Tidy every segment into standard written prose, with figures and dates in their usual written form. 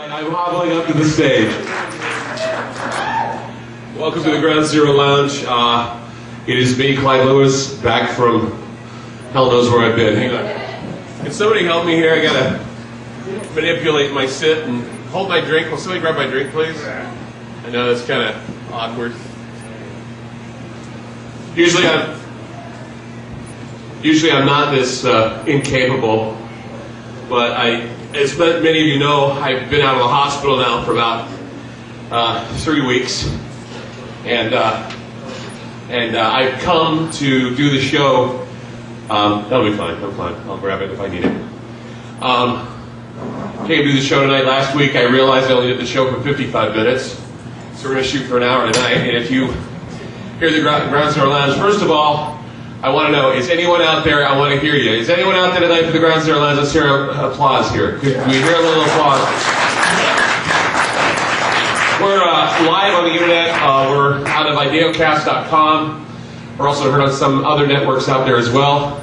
I'm hobbling up to the stage. Welcome to the Ground Zero Lounge. It is me, Clyde Lewis, back from hell knows where I've been. Hang on. Can somebody help me here? I gotta manipulate my sit and hold my drink. Will somebody grab my drink, please? I know that's kind of awkward. Usually I'm not this incapable, but as many of you know, I've been out of the hospital now for about 3 weeks, and I've come to do the show. That'll be fine. I'm fine. I'll grab it if I need it. Came to do the show tonight. Last week I realized I only did the show for 55 minutes, so we're going to shoot for an hour tonight. And if you hear the Ground Zero Lounge, first of all, I want to know, is anyone out there? I want to hear you. Is anyone out there tonight for the Ground Zero Lounge? Let's hear applause here. Could we hear a little applause? We're live on the internet. We're out of ideocast.com. We're also heard on some other networks out there as well.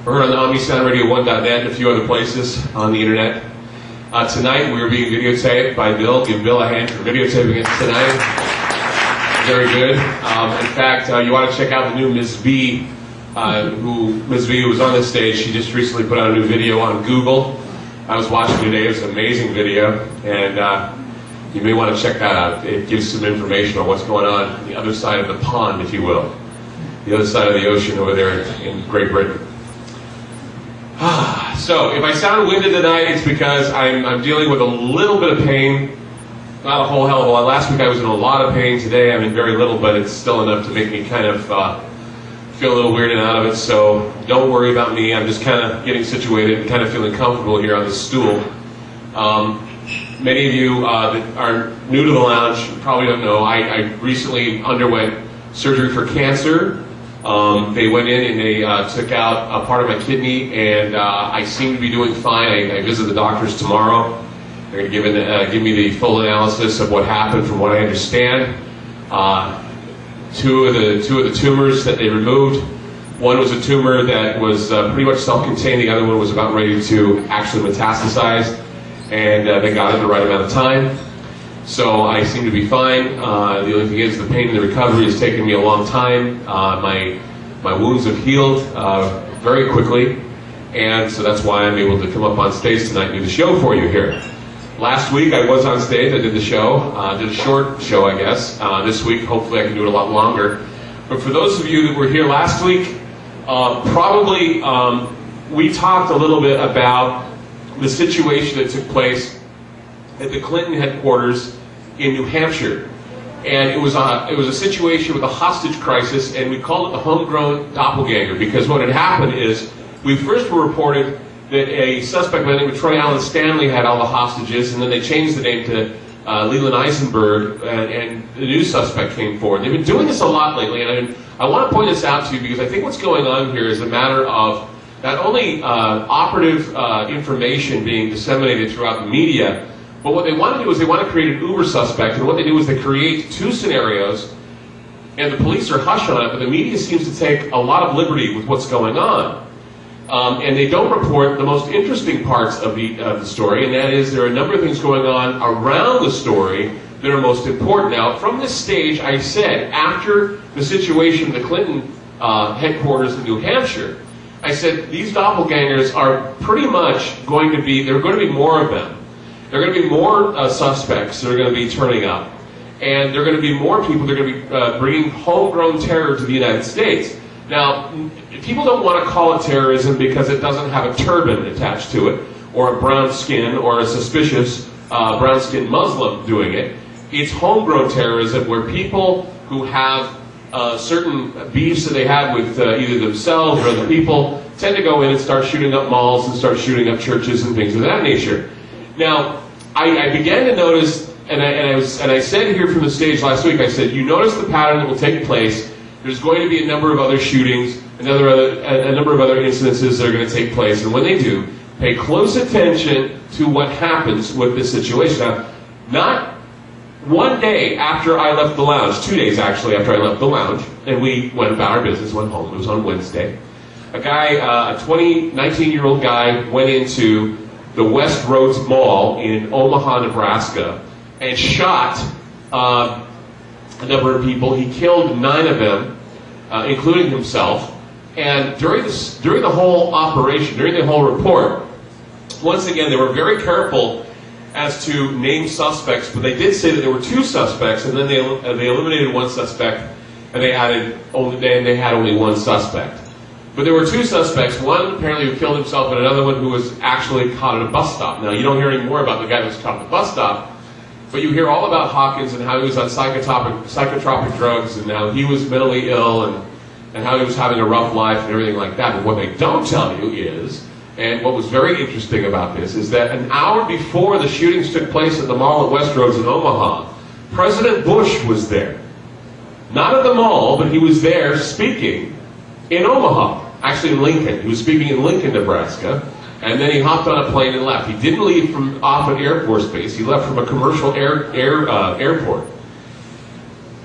We're heard on the OmniSoundRadio1.net and a few other places on the internet. Tonight we are being videotaped by Bill. Give Bill a hand for videotaping it tonight. Very good. In fact, you want to check out the new Ms. V, who was on this stage. She just recently put out a new video on Google. I was watching today. It was an amazing video, and you may want to check that out. It gives some information on what's going on the other side of the pond, if you will. The other side of the ocean over there in Great Britain. So, if I sound winded tonight, it's because I'm dealing with a little bit of pain. Not a whole hell of a lot. Last week I was in a lot of pain. Today I'm in very little, but it's still enough to make me kind of feel a little weirded out of it. So don't worry about me. I'm just kind of getting situated and kind of feeling comfortable here on this stool. Many of you that are new to the lounge probably don't know, I recently underwent surgery for cancer. They went in and they took out a part of my kidney, and I seem to be doing fine. I visit the doctors tomorrow. They're going to give me the full analysis of what happened from what I understand. Two of the tumors that they removed, one was a tumor that was pretty much self-contained, the other one was about ready to actually metastasize, and they got it the right amount of time. So I seem to be fine. The only thing is the pain and the recovery has taken me a long time. My wounds have healed very quickly, and so that's why I'm able to come up on stage tonight and do the show for you here. Last week I was on stage, I did the show, did a short show I guess. This week hopefully I can do it a lot longer. But for those of you that were here last week, probably we talked a little bit about the situation that took place at the Clinton headquarters in New Hampshire. And it was a situation with a hostage crisis, and we called it the homegrown doppelganger, because what had happened is we first were reported that a suspect by the name of Troy Allen Stanley had all the hostages, and then they changed the name to Leland Eisenberg, and the new suspect came forward. They've been doing this a lot lately, and I want to point this out to you because I think what's going on here is a matter of not only operative information being disseminated throughout the media, but what they want to do is they want to create an uber suspect, and what they do is they create two scenarios, and the police are hush on it, but the media seems to take a lot of liberty with what's going on. And they don't report the most interesting parts of the story, and that is there are a number of things going on around the story that are most important. Now, from this stage, I said, after the situation at the Clinton headquarters in New Hampshire, I said, these doppelgangers are pretty much going to be, there are going to be more of them. There are going to be more suspects that are going to be turning up. And there are going to be more people that are going to be bringing homegrown terror to the United States. Now, people don't want to call it terrorism because it doesn't have a turban attached to it, or a brown skin, or a suspicious brown-skinned Muslim doing it. It's homegrown terrorism where people who have certain beefs that they have with either themselves or other people tend to go in and start shooting up malls and start shooting up churches and things of that nature. Now, I began to notice, and I said here from the stage last week, I said, you notice the pattern that will take place. There's going to be a number of other shootings, a number of other incidences that are going to take place, and when they do, pay close attention to what happens with this situation. Now, not one day after I left the lounge, 2 days actually after I left the lounge, and we went about our business, went home, it was on Wednesday, a guy, a 19-year-old guy, went into the West Roads Mall in Omaha, Nebraska, and shot a number of people. He killed 9 of them, including himself. And during the whole operation, during the whole report, once again, they were very careful as to name suspects, but they did say that there were 2 suspects, and then they eliminated 1 suspect, and they had only 1 suspect. But there were 2 suspects, one apparently who killed himself, and another one who was actually caught at a bus stop. Now, you don't hear any more about the guy who was caught at the bus stop, but you hear all about Hawkins and how he was on psychotropic drugs, and how he was mentally ill, and how he was having a rough life and everything like that. But what they don't tell you is, and what was very interesting about this, is that an hour before the shootings took place at the mall at West Roads in Omaha, President Bush was there. Not at the mall, but he was there speaking in Omaha. Actually in Lincoln. He was speaking in Lincoln, Nebraska, and then he hopped on a plane and left. He didn't leave off an Air Force base. He left from a commercial airport.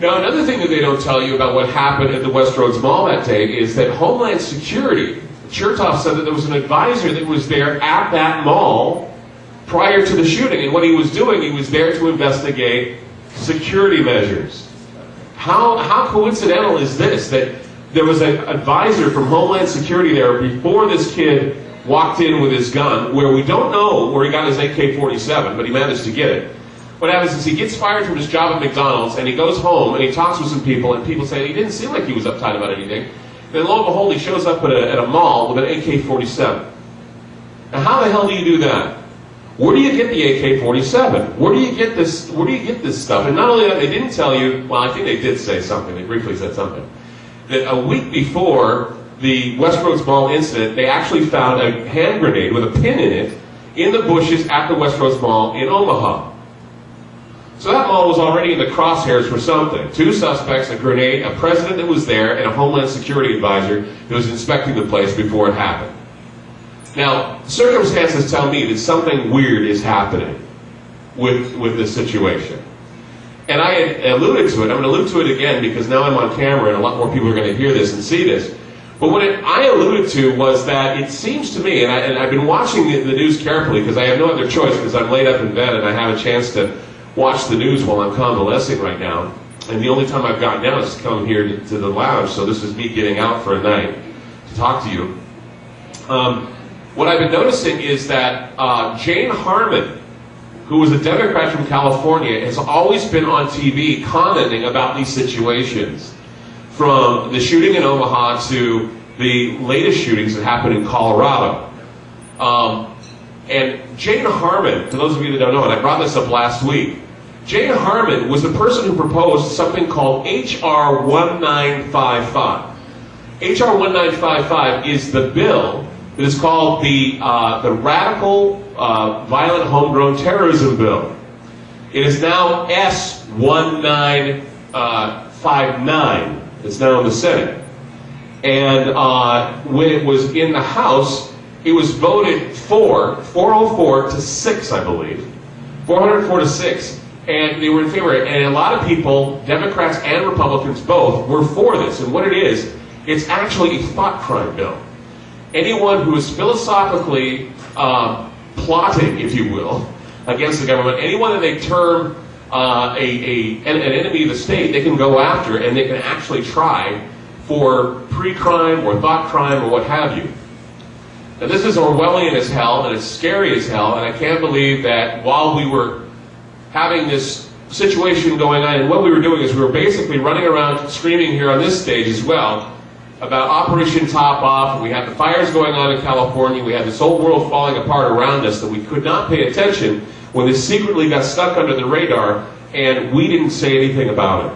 Now, another thing that they don't tell you about what happened at the West Roads Mall that day is that Homeland Security, Chertoff said that there was an advisor that was there at that mall prior to the shooting, and what he was doing, he was there to investigate security measures. How coincidental is this, that there was an advisor from Homeland Security there before this kid walked in with his gun, where we don't know where he got his AK-47, but he managed to get it. What happens is he gets fired from his job at McDonald's, and he goes home, and he talks with some people, and people say he didn't seem like he was uptight about anything. Then lo and behold, he shows up at a mall with an AK-47. Now, how the hell do you do that? Where do you get the AK-47? Where do you get this? Where do you get this stuff? And not only that, they didn't tell you. Well, I think they did say something. They briefly said something. That a week before the West Roads Mall incident, they actually found a hand grenade with a pin in it in the bushes at the West Roads Mall in Omaha. So that mall was already in the crosshairs for something. 2 suspects, a grenade, a president that was there, and a Homeland Security advisor that was inspecting the place before it happened. Now, circumstances tell me that something weird is happening with this situation. And I had alluded to it. I'm going to allude to it again because now I'm on camera and a lot more people are going to hear this and see this. But what I alluded to was that it seems to me, and I've been watching the news carefully because I have no other choice because I'm laid up in bed and I have a chance to watch the news while I'm convalescing right now. And the only time I've gotten out is to come here to the lounge, so this is me getting out for a night to talk to you. What I've been noticing is that Jane Harmon, who was a Democrat from California, has always been on TV commenting about these situations. From the shooting in Omaha to the latest shootings that happened in Colorado. And Jane Harmon, for those of you that don't know, and I brought this up last week, Jane Harmon was the person who proposed something called H.R. 1955. H.R. 1955 is the bill that is called the Radical Violent Homegrown Terrorism Bill. It is now S. 1959. It's now in the Senate. And when it was in the House, it was voted for 404 to 6, I believe. 404 to 6. And they were in favor of it. And a lot of people, Democrats and Republicans both, were for this. And what it is, it's actually a thought crime bill. Anyone who is philosophically plotting, if you will, against the government, anyone that they term an enemy of the state, they can go after and they can actually try for pre-crime or thought crime or what have you. Now this is Orwellian as hell and it's scary as hell, and I can't believe that while we were having this situation going on, and what we were doing is we were basically running around screaming here on this stage as well about Operation Top Off. We had the fires going on in California. We had this whole world falling apart around us that we could not pay attention when this secretly got stuck under the radar, and we didn't say anything about it.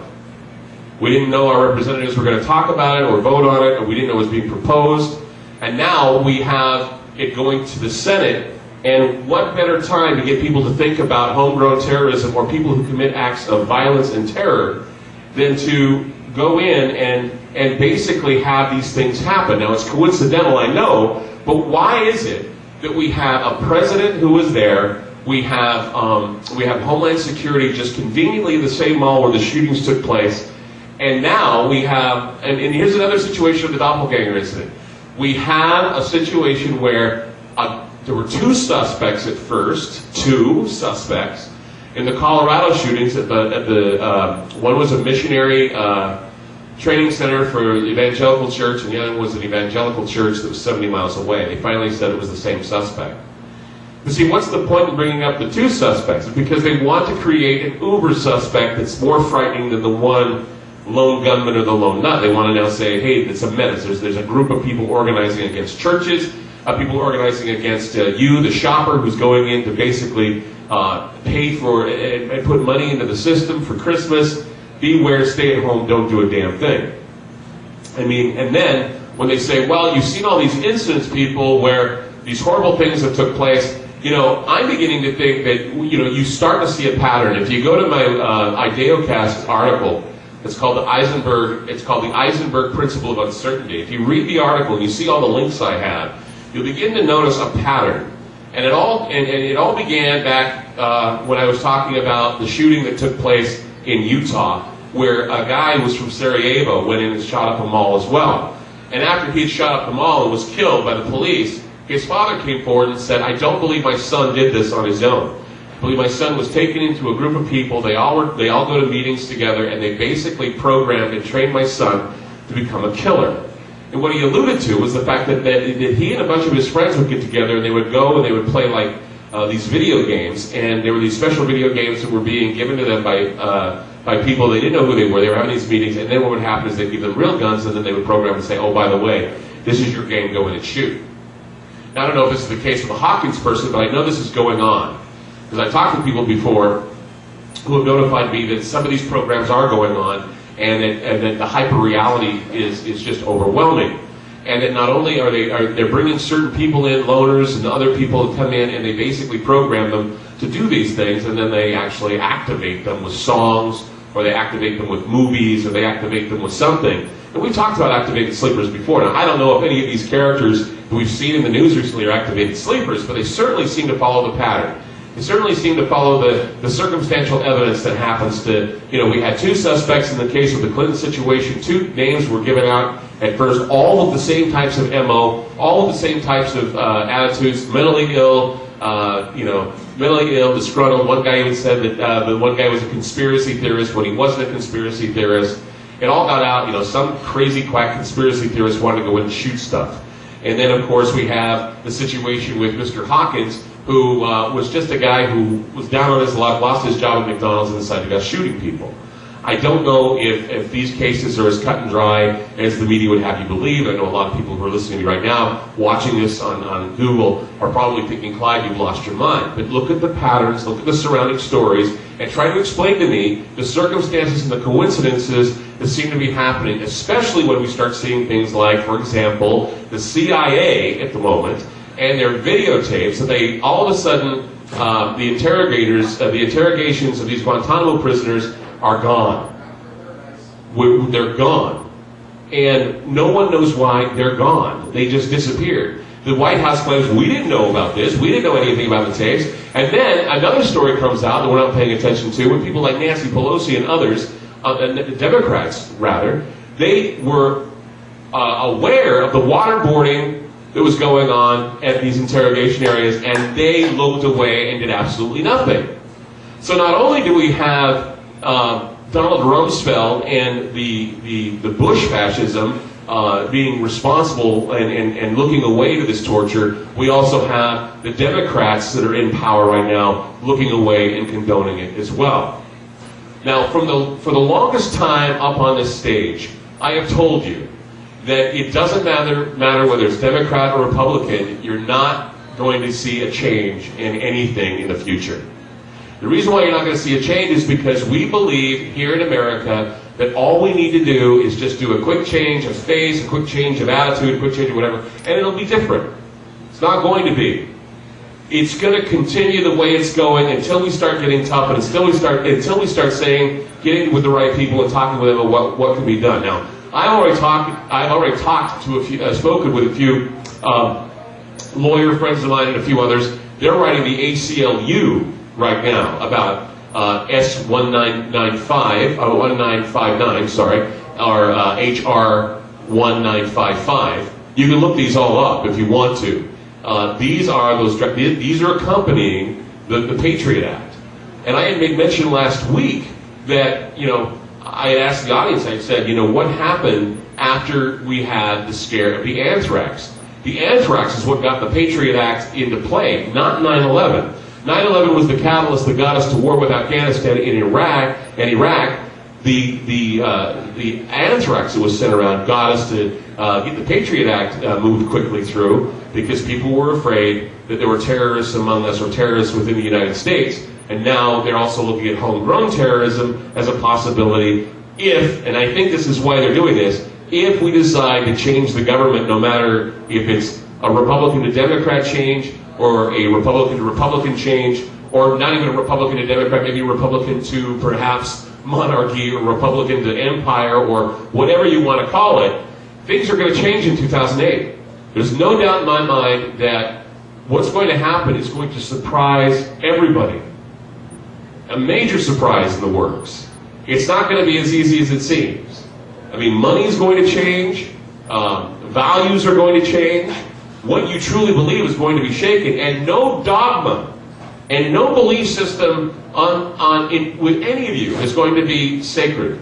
We didn't know our representatives were going to talk about it or vote on it, or we didn't know it was being proposed. And now we have it going to the Senate, and what better time to get people to think about homegrown terrorism or people who commit acts of violence and terror than to go in and basically have these things happen. Now, it's coincidental, I know, but why is it that we have a president who was there, we have Homeland Security just conveniently in the same mall where the shootings took place, and now we have, and here's another situation of the doppelganger incident. We have a situation where There were two suspects at first, two suspects. In the Colorado shootings, one was a missionary training center for the evangelical church, and the other was an evangelical church that was 70 miles away. They finally said it was the same suspect. But see, what's the point in bringing up the two suspects? It's because they want to create an uber suspect that's more frightening than the one lone gunman or the lone nut. They want to now say, hey, it's a menace. There's a group of people organizing against churches, people organizing against you, the shopper, who's going in to basically pay for and put money into the system for Christmas. Beware, stay at home, don't do a damn thing. I mean, and then when they say, well, you've seen all these incidents, people, where these horrible things have took place, you know, I'm beginning to think that, you know, you start to see a pattern. If you go to my IdeoCast article, it's called the Eisenberg Principle of Uncertainty. If you read the article and you see all the links I have, you'll begin to notice a pattern. And it all began back when I was talking about the shooting that took place in Utah, where a guy who was from Sarajevo went in and shot up a mall as well. And after he had shot up the mall and was killed by the police, his father came forward and said, I don't believe my son did this on his own. I believe my son was taken into a group of people, they all go to meetings together, and they basically programmed and trained my son to become a killer. And what he alluded to was the fact that he and a bunch of his friends would get together and they would go and they would play like these video games, and there were these special video games that were being given to them by people. They didn't know who they were having these meetings, and then what would happen is they'd give them real guns, and then they would program and say, oh, by the way, this is your game, go in and shoot. Now, I don't know if this is the case with the Hawkins person, but I know this is going on. Because I talked to people before who have notified me that some of these programs are going on, and that the hyper-reality is just overwhelming. And that not only are they're bringing certain people in, loners and other people to come in, and they basically program them to do these things, and then they actually activate them with songs, or they activate them with movies, or they activate them with something. And we talked about activated sleepers before. Now, I don't know if any of these characters that we've seen in the news recently are activated sleepers, but they certainly seem to follow the pattern. They certainly seem to follow the circumstantial evidence that happens to, you know, we had two suspects in the case of the Clinton situation. Two names were given out at first, all of the same types of MO, all of the same types of attitudes, mentally ill, disgruntled. One guy even said that the one guy was a conspiracy theorist when he wasn't a conspiracy theorist. It all got out, you know, some crazy quack conspiracy theorist wanted to go in and shoot stuff. And then, of course, we have the situation with Mr. Hawkins, who was just a guy who was down on his luck, lost his job at McDonald's, and decided to go shooting people. I don't know if these cases are as cut and dry as the media would have you believe. I know a lot of people who are listening to me right now, watching this on Google, are probably thinking, Clyde, you've lost your mind. But look at the patterns, look at the surrounding stories, and try to explain to me the circumstances and the coincidences that seem to be happening, especially when we start seeing things like, for example, the CIA at the moment, and their videotapes, that they all of a sudden, the interrogations of these Guantanamo prisoners are gone. They're gone. And no one knows why they're gone. They just disappeared. The White House claims, we didn't know about this, we didn't know anything about the tapes. And then another story comes out that we're not paying attention to, with people like Nancy Pelosi and others, Democrats rather, they were aware of the waterboarding that was going on at these interrogation areas, and they looked away and did absolutely nothing. So not only do we have Donald Rumsfeld and the Bush fascism being responsible and looking away to this torture, we also have the Democrats that are in power right now looking away and condoning it as well. Now, for the longest time up on this stage, I have told you that it doesn't matter whether it's Democrat or Republican, you're not going to see a change in anything in the future. The reason why you're not going to see a change is because we believe here in America that all we need to do is just do a quick change of face, a quick change of attitude, a quick change of whatever, and it'll be different. It's not going to be. It's going to continue the way it's going until we start getting tough, and until we start saying, getting with the right people and talking with them about what can be done. Now, I've already talked to spoken with a few lawyer friends of mine and a few others. They're writing the ACLU right now about S1995, 1959, sorry, or HR 1955. You can look these all up if you want to. These are accompanying the Patriot Act. And I had made mention last week that, I had asked the audience, I said, what happened after we had the scare of the anthrax? The anthrax is what got the Patriot Act into play, not 9/11. 9/11 was the catalyst that got us to war with Afghanistan and Iraq. The anthrax that was sent around got us to get the Patriot Act moved quickly through, because people were afraid that there were terrorists among us, or terrorists within the United States. And now they're also looking at homegrown terrorism as a possibility if, and I think this is why they're doing this, if we decide to change the government, no matter if it's a Republican to Democrat change, or a Republican to Republican change, or not even a Republican to Democrat, maybe a Republican to perhaps monarchy, or Republican to empire, or whatever you want to call it, things are going to change in 2008. There's no doubt in my mind that what's going to happen is going to surprise everybody. A major surprise in the works. It's not going to be as easy as it seems. I mean, money is going to change, values are going to change, what you truly believe is going to be shaken, and no dogma and no belief system with any of you is going to be sacred.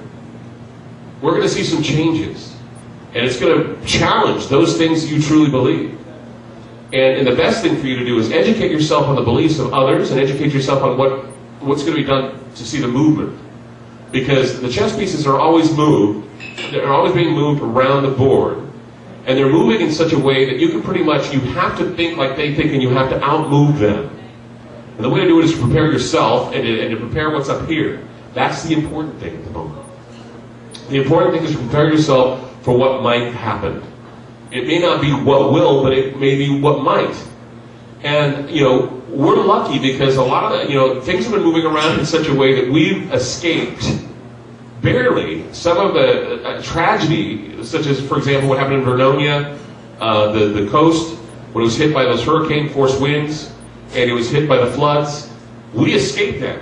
We're going to see some changes, and it's going to challenge those things you truly believe. And the best thing for you to do is educate yourself on the beliefs of others, and educate yourself on what's going to be done to see the movement. Because the chess pieces are always moved, they're always being moved around the board, and they're moving in such a way that you have to think like they think, and you have to outmove them. And the way to do it is to prepare yourself, and to prepare what's up here. That's the important thing at the moment. The important thing is to prepare yourself for what might happen. It may not be what will, but it may be what might. And, we're lucky because a lot of things have been moving around in such a way that we've escaped, barely, some of the tragedy, such as, for example, what happened in Vernonia, the coast, when it was hit by those hurricane-force winds, and it was hit by the floods. We escaped that.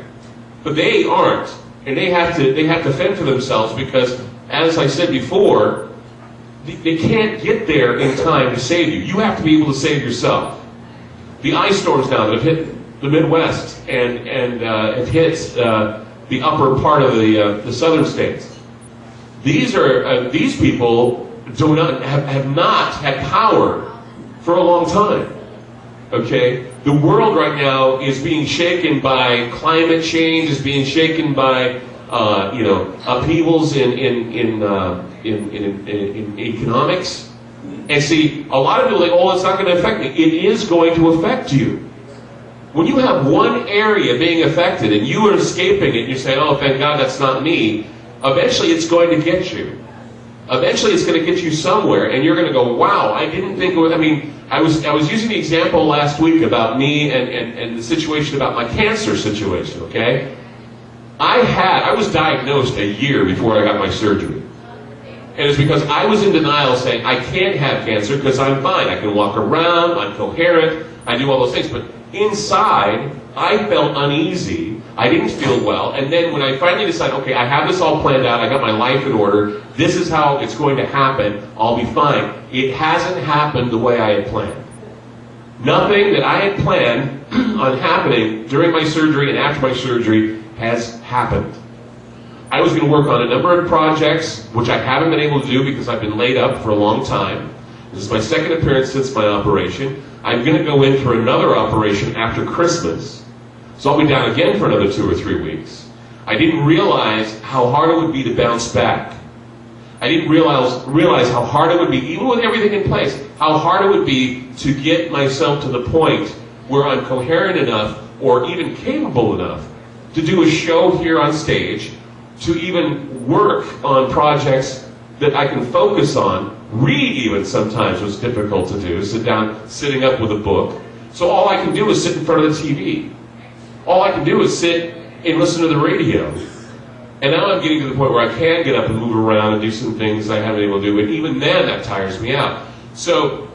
But they aren't. And they have to fend for themselves, because, as I said before, they can't get there in time to save you. You have to be able to save yourself. The ice storms now that have hit the Midwest and have hit the upper part of the southern states. These people have not had power for a long time. Okay, the world right now is being shaken by climate change, is being shaken by upheavals in economics. And see, a lot of people are like, oh, it's not going to affect me. It is going to affect you. When you have one area being affected and you are escaping it, and you say, oh, thank God that's not me, eventually it's going to get you. Eventually it's going to get you somewhere, and you're going to go, wow, I didn't think it was, I was using the example last week about me and the situation about my cancer situation, okay? I was diagnosed a year before I got my surgery. And it's because I was in denial, saying, I can't have cancer because I'm fine. I can walk around, I'm coherent, I do all those things. But inside, I felt uneasy, I didn't feel well. And then when I finally decided, okay, I have this all planned out, I got my life in order, this is how it's going to happen, I'll be fine. It hasn't happened the way I had planned. Nothing that I had planned on happening during my surgery and after my surgery has happened. I was going to work on a number of projects, which I haven't been able to do because I've been laid up for a long time. This is my second appearance since my operation. I'm going to go in for another operation after Christmas. So I'll be down again for another 2 or 3 weeks. I didn't realize how hard it would be to bounce back. I didn't realize how hard it would be, even with everything in place, how hard it would be to get myself to the point where I'm coherent enough or even capable enough to do a show here on stage, to even work on projects that I can focus on. Read even sometimes was difficult to do, sitting up with a book. So all I can do is sit in front of the TV. All I can do is sit and listen to the radio. And now I'm getting to the point where I can get up and move around and do some things I haven't been able to do, but even then that tires me out. So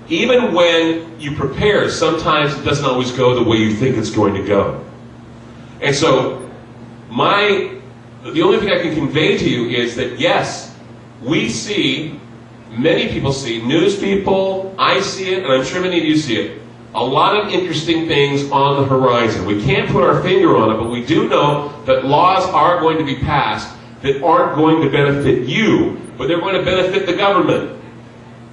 even when you prepare, sometimes it doesn't always go the way you think it's going to go. And so the only thing I can convey to you is that yes, we see many people see, news people, I see it, and I'm sure many of you see it, a lot of interesting things on the horizon. We can't put our finger on it, but we do know that laws are going to be passed that aren't going to benefit you, but they're going to benefit the government.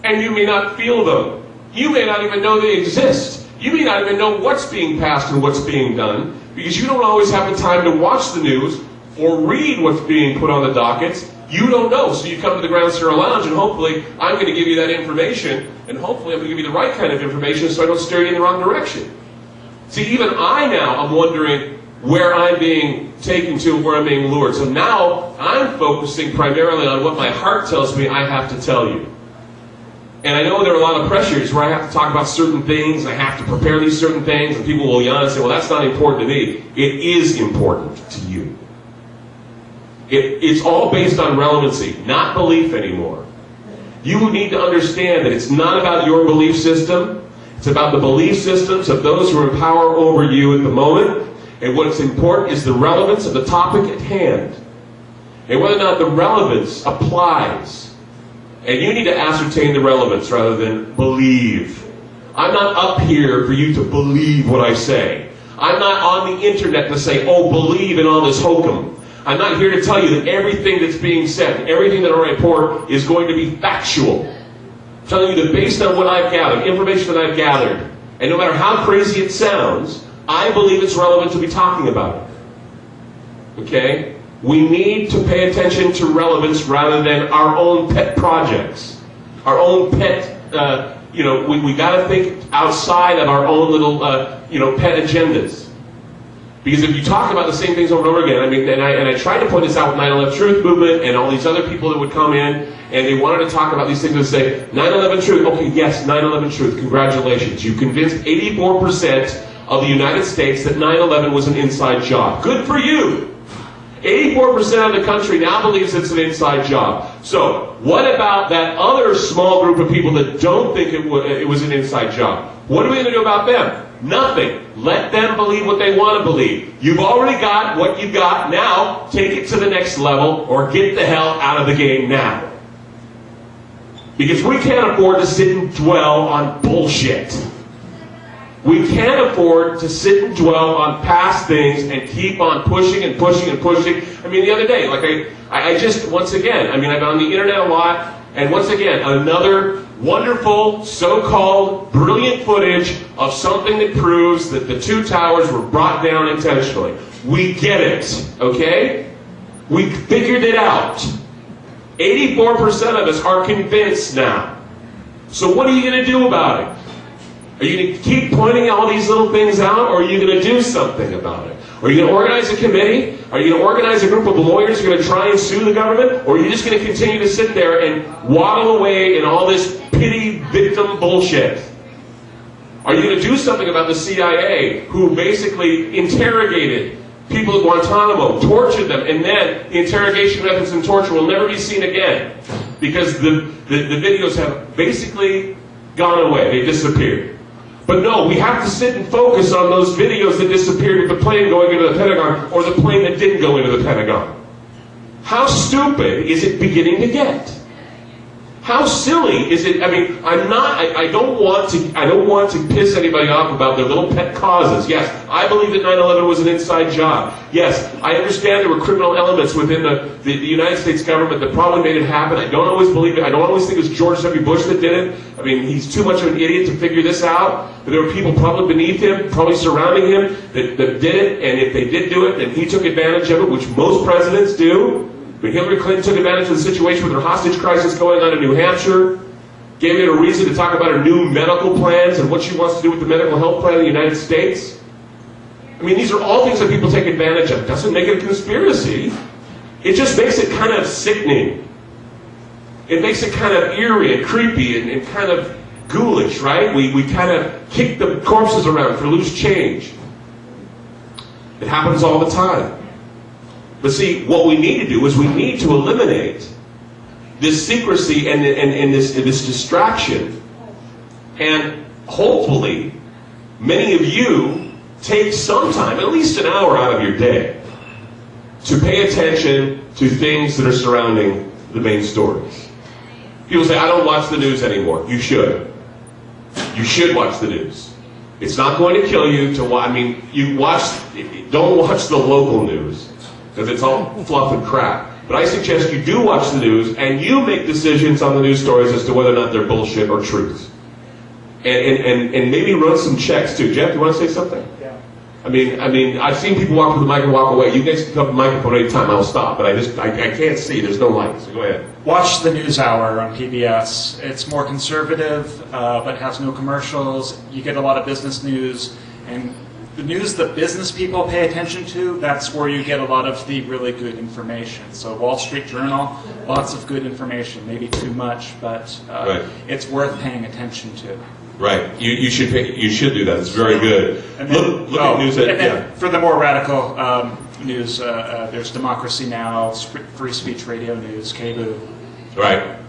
And you may not feel them. You may not even know they exist. You may not even know what's being passed and what's being done, because you don't always have the time to watch the news or read what's being put on the dockets. You don't know, so you come to the Ground Zero Lounge, and hopefully I'm going to give you that information, and hopefully I'm going to give you the right kind of information so I don't steer you in the wrong direction. See, even I now am wondering where I'm being taken to, where I'm being lured. So now I'm focusing primarily on what my heart tells me I have to tell you. And I know there are a lot of pressures where I have to talk about certain things, I have to prepare these certain things, and people will yawn and say, well, that's not important to me. It is important to you. It's all based on relevancy, not belief anymore. You need to understand that it's not about your belief system. It's about the belief systems of those who are in power over you at the moment. And what's important is the relevance of the topic at hand. And whether or not the relevance applies. And you need to ascertain the relevance rather than believe. I'm not up here for you to believe what I say. I'm not on the internet to say, oh, believe in all this hokum. I'm not here to tell you that everything that's being said, everything that I report is going to be factual. I'm telling you that based on what I've gathered, information that I've gathered, and no matter how crazy it sounds, I believe it's relevant to be talking about it. Okay? We need to pay attention to relevance rather than our own pet projects. Our own pet, we got to think outside of our own little, pet agendas. Because if you talk about the same things over and over again, I mean, and I tried to point this out with 9/11 Truth Movement and all these other people that would come in, and they wanted to talk about these things and say, 9/11 Truth, okay, yes, 9/11 Truth, congratulations. You convinced 84% of the United States that 9/11 was an inside job. Good for you. 84% of the country now believes it's an inside job. So, what about that other small group of people that don't think it was an inside job? What are we going to do about them? Nothing. Let them believe what they want to believe. You've already got what you've got. Now, take it to the next level or get the hell out of the game now. Because we can't afford to sit and dwell on bullshit. We can't afford to sit and dwell on past things and keep on pushing and pushing and pushing. I mean, the other day, I just, once again, I've been on the internet a lot, and once again, another wonderful, so-called, brilliant footage of something that proves that the two towers were brought down intentionally. We get it, okay? We figured it out. 84% of us are convinced now. So what are you going to do about it? Are you going to keep pointing all these little things out, or are you going to do something about it? Are you going to organize a committee? Are you going to organize a group of lawyers who are going to try and sue the government? Or are you just going to continue to sit there and waddle away in all this pity victim bullshit? Are you going to do something about the CIA, who basically interrogated people at Guantanamo, tortured them, and then the interrogation methods and torture will never be seen again because the videos have basically gone away, they disappeared. But no, we have to sit and focus on those videos that disappeared with the plane going into the Pentagon or the plane that didn't go into the Pentagon. How stupid is it beginning to get? How silly is it? I mean, I don't want to piss anybody off about their little pet causes. Yes, I believe that 9/11 was an inside job. Yes, I understand there were criminal elements within the United States government that probably made it happen. I don't always believe it. I don't always think it was George W. Bush that did it. I mean, he's too much of an idiot to figure this out. But there were people probably beneath him, probably surrounding him, that did it. And if they did do it, then he took advantage of it, which most presidents do. But Hillary Clinton took advantage of the situation with her hostage crisis going on in New Hampshire, gave it a reason to talk about her new medical plans and what she wants to do with the medical health plan in the United States. I mean, these are all things that people take advantage of. It doesn't make it a conspiracy. It just makes it kind of sickening. It makes it kind of eerie and creepy and kind of ghoulish, right? We kind of kick the corpses around for loose change. It happens all the time. But see, what we need to do is we need to eliminate this secrecy and this distraction. And hopefully, many of you take some time, at least an hour out of your day, to pay attention to things that are surrounding the main stories. People say, I don't watch the news anymore. You should. You should watch the news. It's not going to kill you to watch. I mean, don't watch the local news, because it's all fluff and crap. But I suggest you do watch the news, and you make decisions on the news stories as to whether or not they're bullshit or truth. And maybe run some checks too. Jeff, you want to say something? Yeah. I mean, I've seen people walk with the mic and walk away. You guys can come to the microphone any time. I'll stop. But I can't see. There's no light. So go ahead. Watch the News Hour on PBS. It's more conservative, but has no commercials. You get a lot of business news, and the news that business people pay attention to, that's where you get a lot of the really good information. So Wall Street Journal, lots of good information, maybe too much, but Right. It's worth paying attention to. Right. You should do that. It's very good. And then, Look at news. For the more radical news, there's Democracy Now!, Free Speech Radio News, KBOO. Right.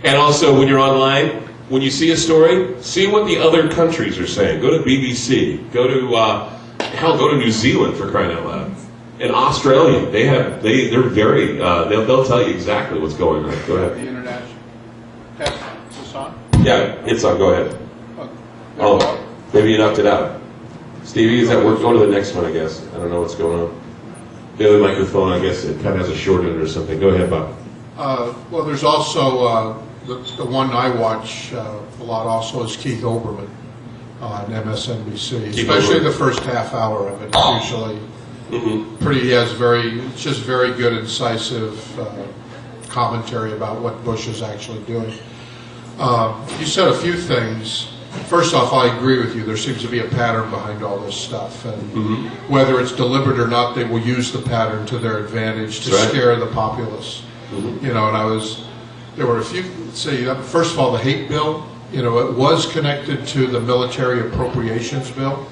And also, when you're online, when you see a story, see what the other countries are saying. Go to BBC. Go to New Zealand, for crying out loud. In Australia, they're very they'll tell you exactly what's going on. Go ahead. The international. Is this on? Yeah, it's on. Go ahead. Oh, Maybe you knocked it out. Stevie, is that work? Go to the next one, I guess. I don't know what's going on. The other microphone, I guess it kind of has a short in it or something. Go ahead, Bob. well, there's also the one I watch a lot also is Keith Olbermann on MSNBC, especially the first half hour of it. It's usually it's just very good, incisive commentary about what Bush is actually doing. You said a few things. First off, I agree with you. There seems to be a pattern behind all this stuff, and whether it's deliberate or not, they will use the pattern to their advantage to scare the populace. You know, and there were a few. First of all, the hate bill. You know, it was connected to the military appropriations bill,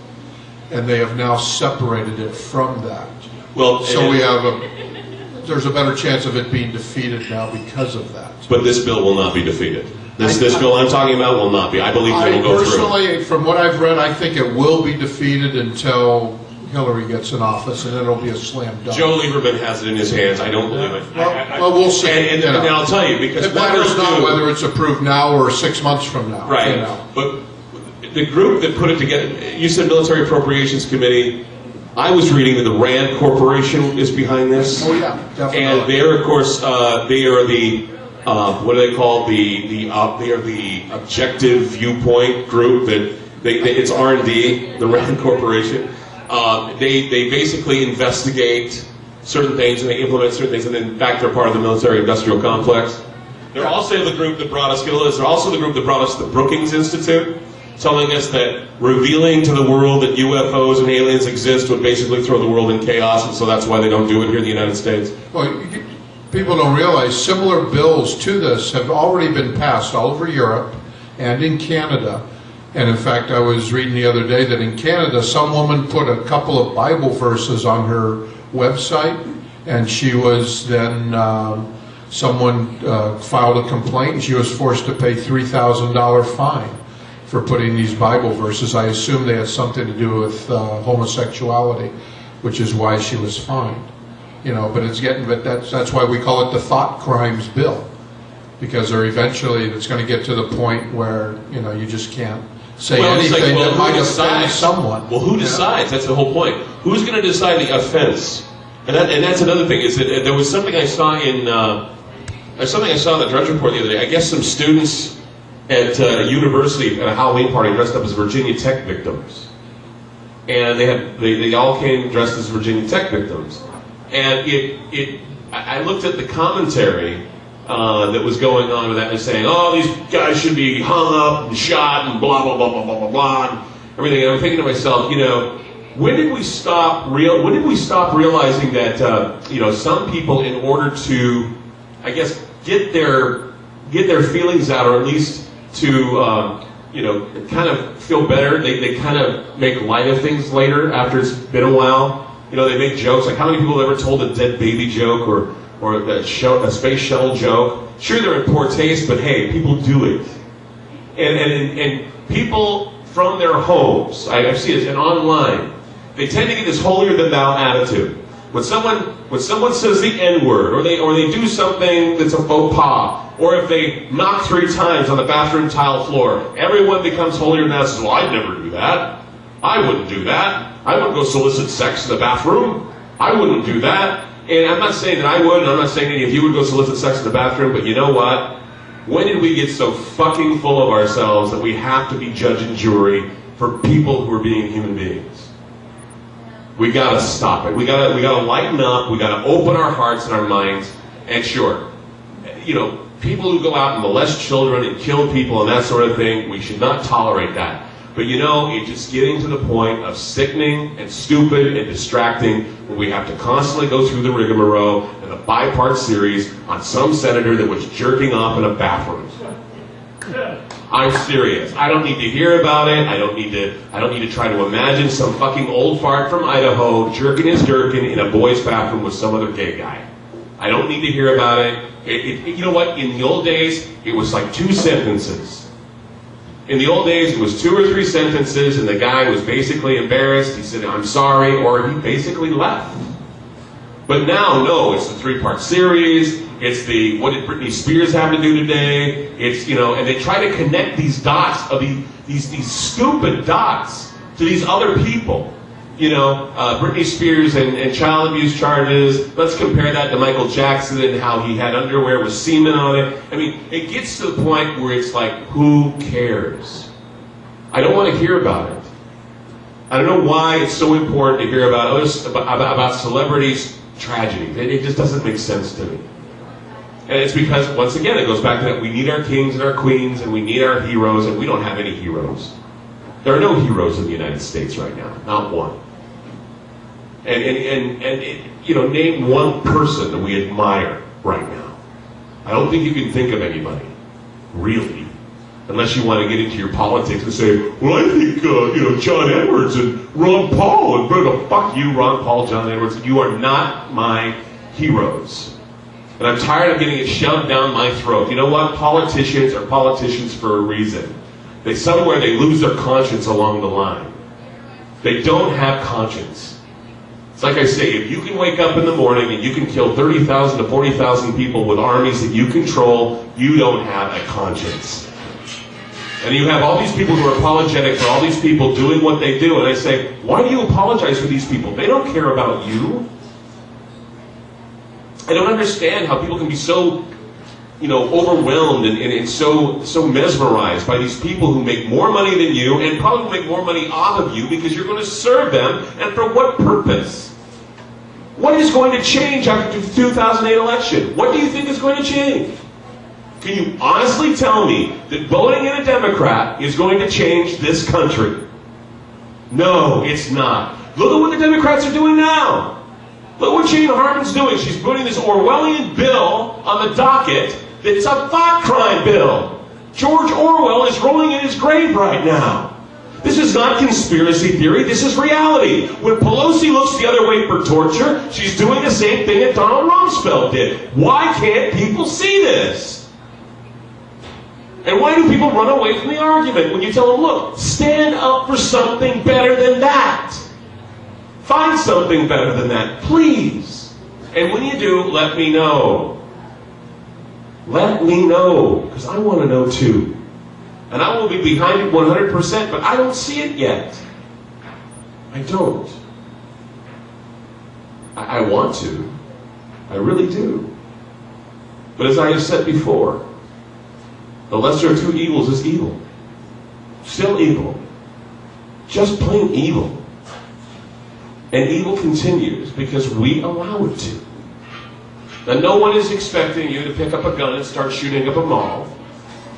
and they have now separated it from that. Well, so there's a better chance of it being defeated now because of that. But this bill will not be defeated. This bill I'm talking about will not be. I believe it will go through. Personally, from what I've read, I think it will be defeated until Hillary gets in office, and then it'll be a slam dunk. Joe Lieberman has it in his hands. I don't believe it. Well, we'll see. And I'll tell you, because it matters not whether it's approved now or 6 months from now. Right. You know. But the group that put it together, you said Military Appropriations Committee. I was reading that the RAND Corporation is behind this. Oh yeah, definitely. And they're, of course, they are the what do they call they are the objective viewpoint group that it's R&D, the RAND Corporation. They basically investigate certain things and they implement certain things, and then in fact they're part of the military-industrial complex. They're also the group that brought us. They're also the group that brought us the Brookings Institute, telling us that revealing to the world that UFOs and aliens exist would basically throw the world in chaos, and so that's why they don't do it here in the United States. Well, people don't realize similar bills to this have already been passed all over Europe and in Canada. And in fact, I was reading the other day that in Canada, some woman put a couple of Bible verses on her website, and she was then, someone filed a complaint, and she was forced to pay $3,000 fine for putting these Bible verses. I assume they had something to do with homosexuality, which is why she was fined. You know, but that's why we call it the thought crimes bill, because eventually it's going to get to the point where, you know, you just can't say anything that might offend someone. Well, who decides? That's the whole point. Who's going to decide the offense? And that's another thing. Is that there was something I saw in the Drudge Report the other day. I guess some students at a university at a Halloween party dressed up as Virginia Tech victims, and they all came dressed as Virginia Tech victims. And I looked at the commentary that was going on with that, and saying, "Oh, these guys should be hung up and shot and blah blah blah blah blah blah blah," and everything. And I'm thinking to myself, you know, when did we stop realizing that you know, some people, in order to, I guess, get their feelings out, or at least to you know, kind of feel better, they kind of make light of things later after it's been a while. You know, they make jokes. Like, how many people have ever told a dead baby joke or a space shuttle joke? Sure, they're in poor taste, but hey, people do it. And people from their homes, I see it, and online, they tend to get this holier-than-thou attitude. When someone says the N-word, or they do something that's a faux pas, or if they knock 3 times on the bathroom tile floor, everyone becomes holier than thou and says, well, I'd never do that. I wouldn't do that. I wouldn't go solicit sex in the bathroom. I wouldn't do that. And I'm not saying that I would, and I'm not saying any of you would go solicit sex in the bathroom, but you know what? When did we get so fucking full of ourselves that we have to be judge and jury for people who are being human beings? We gotta stop it. We gotta lighten up. We gotta open our hearts and our minds. And sure, people who go out and molest children and kill people and that sort of thing, we should not tolerate that. But it's just getting to the point of sickening and stupid and distracting when we have to constantly go through the rigmarole and the 5-part series on some senator that was jerking off in a bathroom. I'm serious. I don't need to hear about it. I don't need to try to imagine some fucking old fart from Idaho jerking his gherkin in a boy's bathroom with some other gay guy. I don't need to hear about it. You know what? In the old days, it was like 2 sentences. In the old days, it was 2 or 3 sentences, and the guy was basically embarrassed. He said, I'm sorry, or he basically left. But now, no, it's the 3-part series. It's the, what did Britney Spears have to do today? It's, and they try to connect these dots of these stupid dots to these other people. Britney Spears and child abuse charges. Let's compare that to Michael Jackson and how he had underwear with semen on it. I mean, it gets to the point where it's like, who cares? I don't want to hear about it. I don't know why it's so important to hear about celebrities' tragedy. It just doesn't make sense to me. And it's because, once again, it goes back to that we need our kings and our queens and we need our heroes, and we don't have any heroes. There are no heroes in the United States right now, not one. And name one person that we admire right now. I don't think you can think of anybody, really, unless you want to get into your politics and say, well, I think John Edwards and Ron Paul, and brother, fuck you, Ron Paul, John Edwards. You are not my heroes. And I'm tired of getting it shoved down my throat. You know what? Politicians are politicians for a reason. Somewhere they lose their conscience along the line. They don't have conscience. It's like I say, if you can wake up in the morning and you can kill 30,000 to 40,000 people with armies that you control, you don't have a conscience. And you have all these people who are apologetic for all these people doing what they do. And I say, why do you apologize for these people? They don't care about you. I don't understand how people can be so, overwhelmed and so mesmerized by these people who make more money than you and probably make more money off of you because you're going to serve them, and for what purpose? What is going to change after the 2008 election? What do you think is going to change? Can you honestly tell me that voting in a Democrat is going to change this country? No, it's not. Look at what the Democrats are doing now. Look what Jane Harman's doing. She's putting this Orwellian bill on the docket that's a thought crime bill. George Orwell is rolling in his grave right now. This is not conspiracy theory. This is reality. When Pelosi looks the other way for torture, she's doing the same thing that Donald Rumsfeld did. Why can't people see this? And why do people run away from the argument when you tell them, look, stand up for something better than that? Find something better than that, please. And when you do, let me know. Let me know, because I want to know too. And I will be behind it 100%, but I don't see it yet. I don't. I want to. I really do. But as I have said before, the lesser of 2 evils is evil. Still evil. Just plain evil. And evil continues because we allow it to. Now, no one is expecting you to pick up a gun and start shooting up a mall.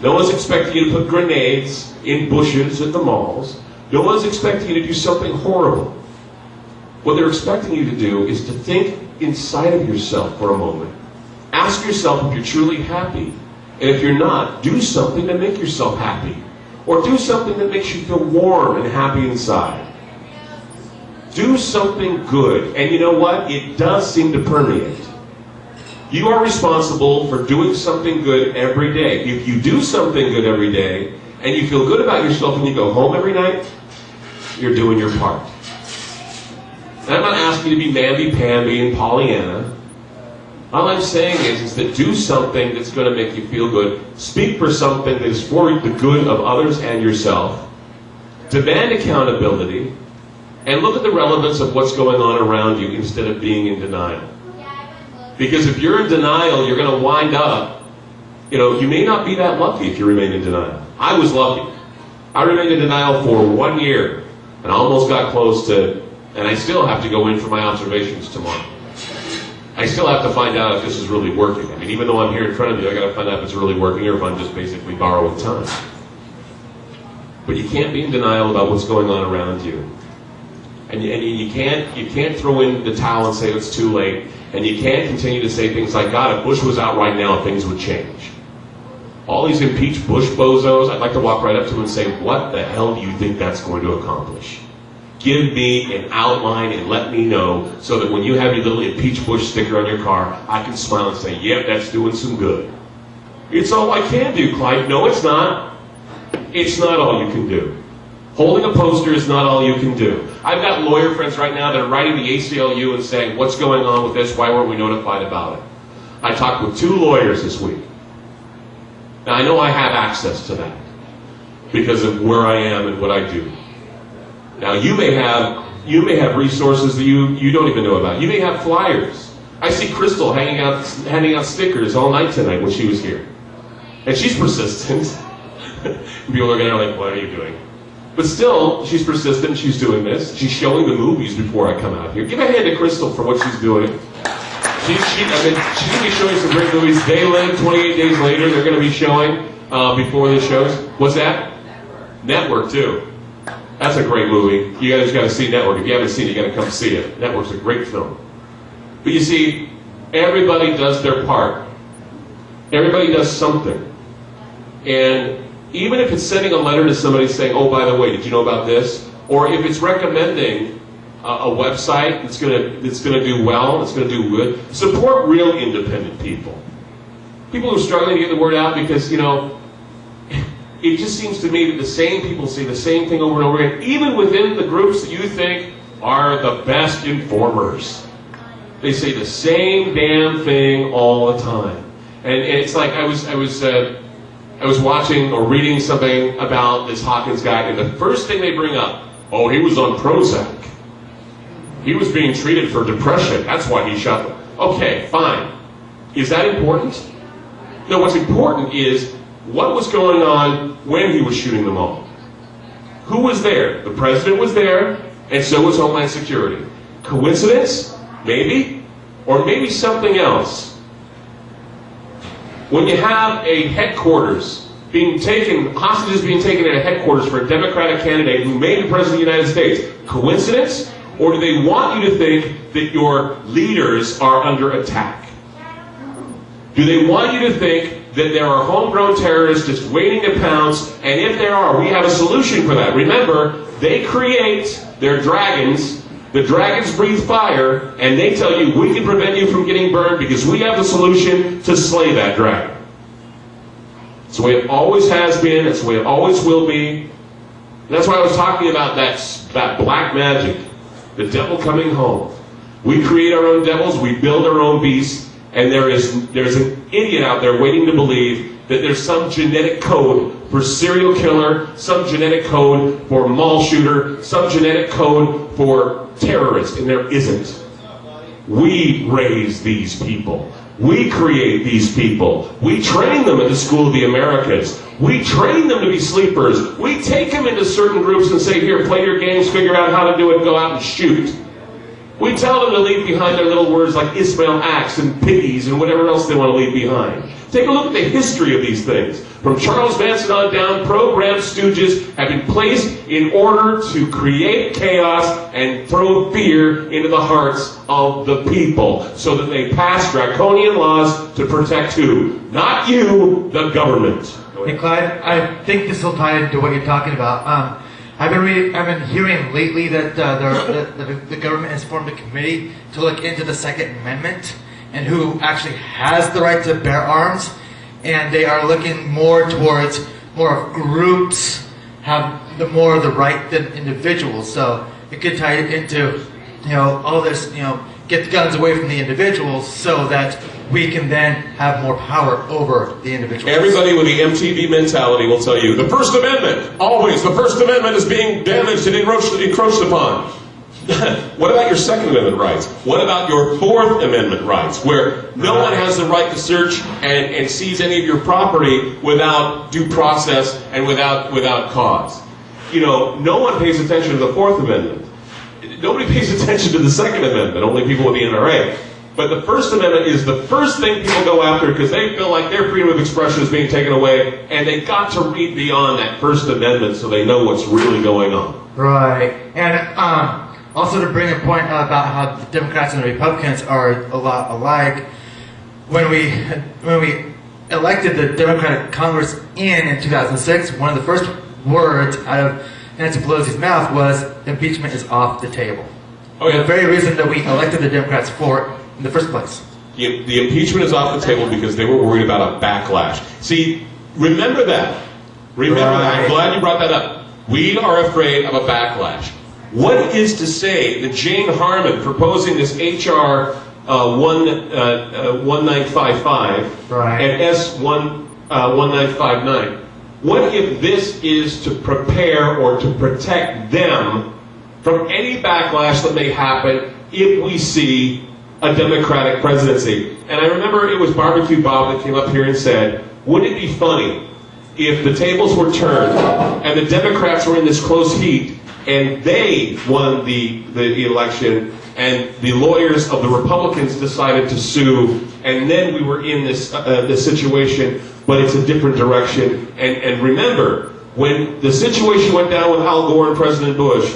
No one's expecting you to put grenades in bushes at the malls. No one's expecting you to do something horrible. What they're expecting you to do is to think inside of yourself for a moment. Ask yourself if you're truly happy. And if you're not, do something to make yourself happy. Or do something that makes you feel warm and happy inside. Do something good. And you know what? It does seem to permeate. You are responsible for doing something good every day. If you do something good every day, and you feel good about yourself when you go home every night, you're doing your part. And I'm not asking you to be mamby-pamby and Pollyanna. All I'm saying is that do something that's going to make you feel good. Speak for something that is for the good of others and yourself. Demand accountability. And look at the relevance of what's going on around you instead of being in denial. Because if you're in denial, you're going to wind up, you may not be that lucky if you remain in denial. I was lucky. I remained in denial for 1 year and I almost got close to, and I still have to go in for my observations tomorrow. I still have to find out if this is really working. I mean, even though I'm here in front of you, I got to find out if it's really working or if I'm just basically borrowing time. But you can't be in denial about what's going on around you. And you can't throw in the towel and say it's too late. And you can't continue to say things like, God, if Bush was out right now, things would change. All these impeached Bush bozos, I'd like to walk right up to them and say, what the hell do you think that's going to accomplish? Give me an outline and let me know so that when you have your little impeach Bush sticker on your car, I can smile and say, yep, that's doing some good. It's all I can do, Clyde. No, it's not. It's not all you can do. Holding a poster is not all you can do. I've got lawyer friends right now that are writing the ACLU and saying, what's going on with this? Why weren't we notified about it? I talked with 2 lawyers this week. Now, I know I have access to that because of where I am and what I do. Now, you may have resources that you don't even know about. You may have flyers. I see Crystal handing out stickers all night tonight when she was here. And she's persistent. People are going to be like, what are you doing? But still, she's persistent, she's doing this. She's showing the movies before I come out here. Give a hand to Crystal for what she's doing. She's going to be showing some great movies. They Live, 28 Days Later, they're going to be showing before the shows. What's that? Network, too. That's a great movie. You guys got to see Network. If you haven't seen it, you got to come see it. Network's a great film. But you see, everybody does their part. Everybody does something. And even if it's sending a letter to somebody saying, oh, by the way, did you know about this? Or if it's recommending a website that's going to do well, that's going to do good, support real independent people. People who are struggling to get the word out because, it just seems to me that the same people say the same thing over and over again, even within the groups that you think are the best informers. They say the same damn thing all the time. And it's like I was watching or reading something about this Hawkins guy, and the first thing they bring up, oh, he was on Prozac. He was being treated for depression. That's why he shot them. Okay, fine. Is that important? No, what's important is what was going on when he was shooting them all. Who was there? The president was there, and so was Homeland Security. Coincidence? Maybe. Or maybe something else. When you have a headquarters hostages being taken at a headquarters for a Democratic candidate who may be president of the United States, coincidence? Or do they want you to think that your leaders are under attack? Do they want you to think that there are homegrown terrorists just waiting to pounce? And if there are, we have a solution for that. Remember, they create their dragons. The dragons breathe fire, and they tell you, we can prevent you from getting burned because we have the solution to slay that dragon. It's the way it always has been. It's the way it always will be. And that's why I was talking about that black magic, the devil coming home. We create our own devils. We build our own beasts. And there's an idiot out there waiting to believe that there's some genetic code for serial killer, some genetic code for mall shooter, some genetic code for terrorist, and there isn't. We raise these people. We create these people. We train them at the School of the Americas. We train them to be sleepers. We take them into certain groups and say, here, play your games, figure out how to do it, go out and shoot. We tell them to leave behind their little words like Ismail Axe and piggies and whatever else they want to leave behind. Take a look at the history of these things. From Charles Manson on down, programmed stooges have been placed in order to create chaos and throw fear into the hearts of the people so that they pass draconian laws to protect who? Not you, the government. Hey, Clyde, I think this will tie into what you're talking about. I've been hearing lately that the government has formed a committee to look into the Second Amendment and who actually has the right to bear arms, and they are looking more towards more of groups have more of the right than individuals. So it could tie into all this, get the guns away from the individuals so that we can then have more power over the individuals. Everybody with the MTV mentality will tell you, the First Amendment, always, the First Amendment is being damaged and encroached upon. What about your Second Amendment rights? What about your Fourth Amendment rights, where no one has the right to search and seize any of your property without due process and without cause? No one pays attention to the Fourth Amendment. Nobody pays attention to the Second Amendment, only people with the NRA. But the First Amendment is the first thing people go after because they feel like their freedom of expression is being taken away, and they got to read beyond that First Amendment so they know what's really going on. Right. And also to bring a point about how the Democrats and the Republicans are a lot alike, when we elected the Democratic Congress in 2006, one of the first words out of Nancy Pelosi's mouth was, impeachment is off the table. Oh, yeah. The very reason that we elected the Democrats for it in the first place. The impeachment is off the table because they were worried about a backlash. See, remember that. Remember that. I'm glad you brought that up. We are afraid of a backlash. What is to say that Jane Harman proposing this H.R. 1955 and S. 1959, what if this is to prepare or to protect them from any backlash that may happen if we see a Democratic presidency? And I remember it was Barbecue Bob that came up here and said, wouldn't it be funny if the tables were turned and the Democrats were in this close heat and they won the election and the lawyers of the Republicans decided to sue, and then we were in this situation, but it's a different direction. And remember, when the situation went down with Al Gore and President Bush,